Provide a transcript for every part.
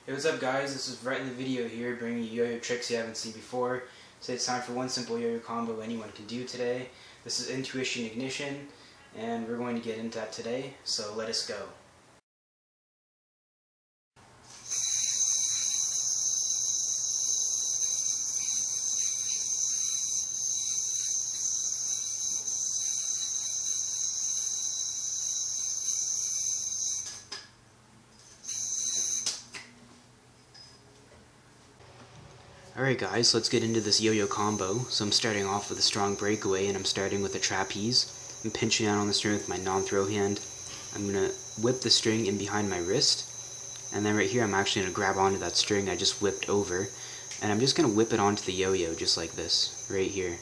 Hey, what's up guys, this is Right in the Video here, bringing you yo-yo tricks you haven't seen before. So it's time for one simple yo-yo combo anyone can do today. This is Intuition Ignition, and we're going to get into that today, so let us go. Alright guys, let's get into this yo-yo combo. So I'm starting off with a strong breakaway, and I'm starting with a trapeze. I'm pinching down on the string with my non-throw hand. I'm going to whip the string in behind my wrist, and then right here I'm actually going to grab onto that string I just whipped over, and I'm just going to whip it onto the yo-yo just like this, right here.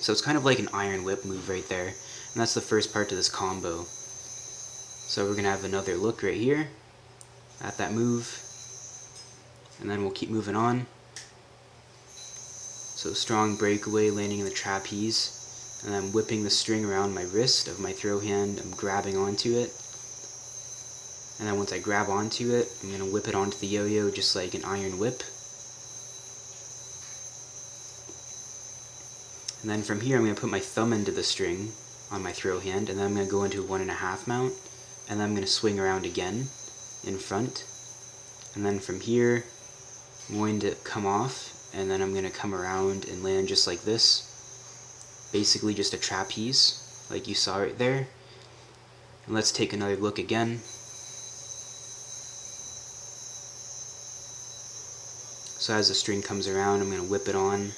So it's kind of like an iron whip move right there, and that's the first part to this combo. So we're going to have another look right here at that move, and then we'll keep moving on. So strong breakaway, landing in the trapeze, and I'm whipping the string around my wrist of my throw hand. I'm grabbing onto it, and then once I grab onto it, I'm going to whip it onto the yo-yo just like an iron whip. And then from here I'm going to put my thumb into the string on my throw hand, and then I'm going to go into a 1.5 mount, and then I'm going to swing around again in front. And then from here I'm going to come off, and then I'm going to come around and land just like this. Basically just a trapeze, like you saw right there. And let's take another look again. So as the string comes around, I'm going to whip it on,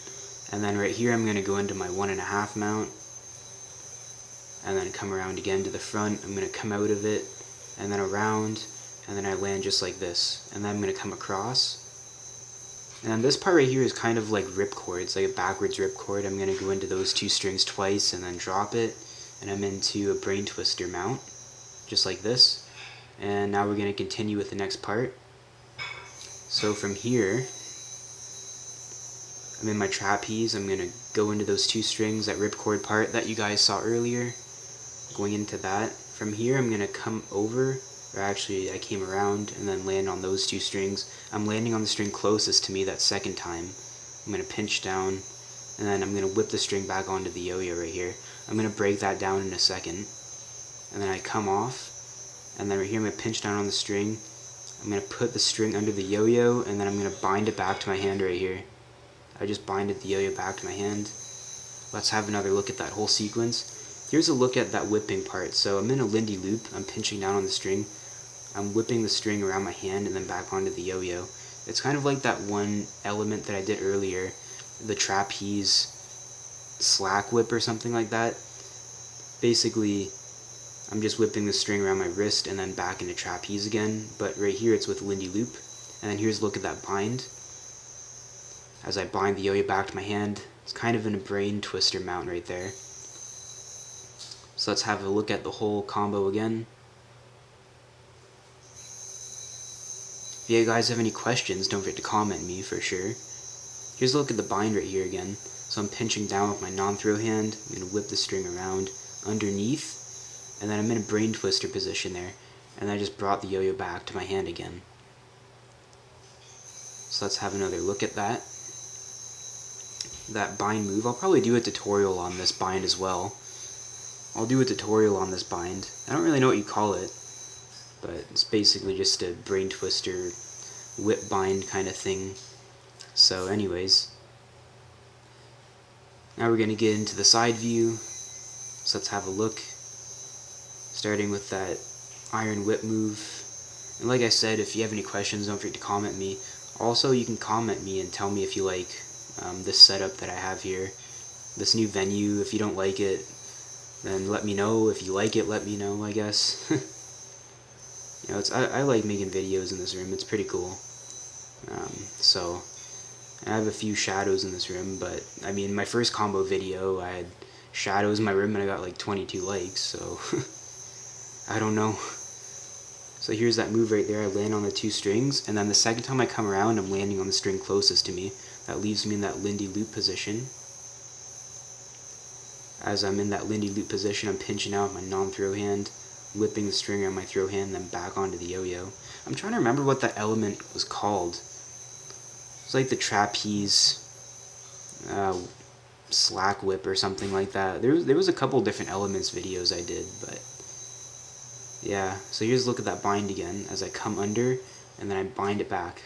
and then right here I'm going to go into my 1.5 mount, and then come around again to the front. I'm going to come out of it, and then around, and then I land just like this. And then I'm going to come across. And this part right here is kind of like ripcord. It's like a backwards ripcord. I'm going to go into those two strings twice and then drop it, and I'm into a brain twister mount, just like this. And now we're going to continue with the next part. So from here, I'm in my trapeze. I'm going to go into those two strings, that ripcord part that you guys saw earlier, going into that. From here I'm going to come over, or actually I came around and then land on those two strings. I'm landing on the string closest to me that second time. I'm going to pinch down, and then I'm going to whip the string back onto the yo-yo right here. I'm going to break that down in a second, and then I come off, and then right here I'm going to pinch down on the string. I'm going to put the string under the yo-yo, and then I'm going to bind it back to my hand right here. I just binded the yo-yo back to my hand. Let's have another look at that whole sequence. Here's a look at that whipping part. So I'm in a Lindy loop. I'm pinching down on the string. I'm whipping the string around my hand and then back onto the yo-yo. It's kind of like that one element that I did earlier, the trapeze slack whip or something like that. Basically, I'm just whipping the string around my wrist and then back into trapeze again, but right here it's with Lindy loop. And then here's a look at that bind. As I bind the yo-yo back to my hand, it's kind of in a brain twister mount right there. So let's have a look at the whole combo again. If you guys have any questions, don't forget to comment me for sure. Here's a look at the bind right here again. So I'm pinching down with my non-throw hand. I'm going to whip the string around underneath, and then I'm in a brain twister position there, and I just brought the yo-yo back to my hand again. So let's have another look at that. That bind move, I'll probably do a tutorial on this bind as well. I'll do a tutorial on this bind. I don't really know what you call it, but it's basically just a brain twister whip bind kind of thing. So anyways, now we're going to get into the side view. So let's have a look, starting with that iron whip move. And like I said, if you have any questions, don't forget to comment me. Also, you can comment me and tell me if you like this setup that I have here, this new venue. If you don't like it, then let me know. If you like it, let me know, I guess. You know, I like making videos in this room. It's pretty cool. So I have a few shadows in this room, but I mean, my first combo video, I had shadows in my room and I got like 22 likes, so I don't know. So here's that move right there. I land on the two strings, and then the second time I come around, I'm landing on the string closest to me. That leaves me in that Lindy loop position. As I'm in that Lindy loop position, I'm pinching out my non-throw hand. whipping the string around my throw hand, then back onto the yo-yo. I'm trying to remember what that element was called. It's like the trapeze slack whip or something like that. There was a couple different elements videos I did, but yeah. So here's a look at that bind again as I come under and then I bind it back.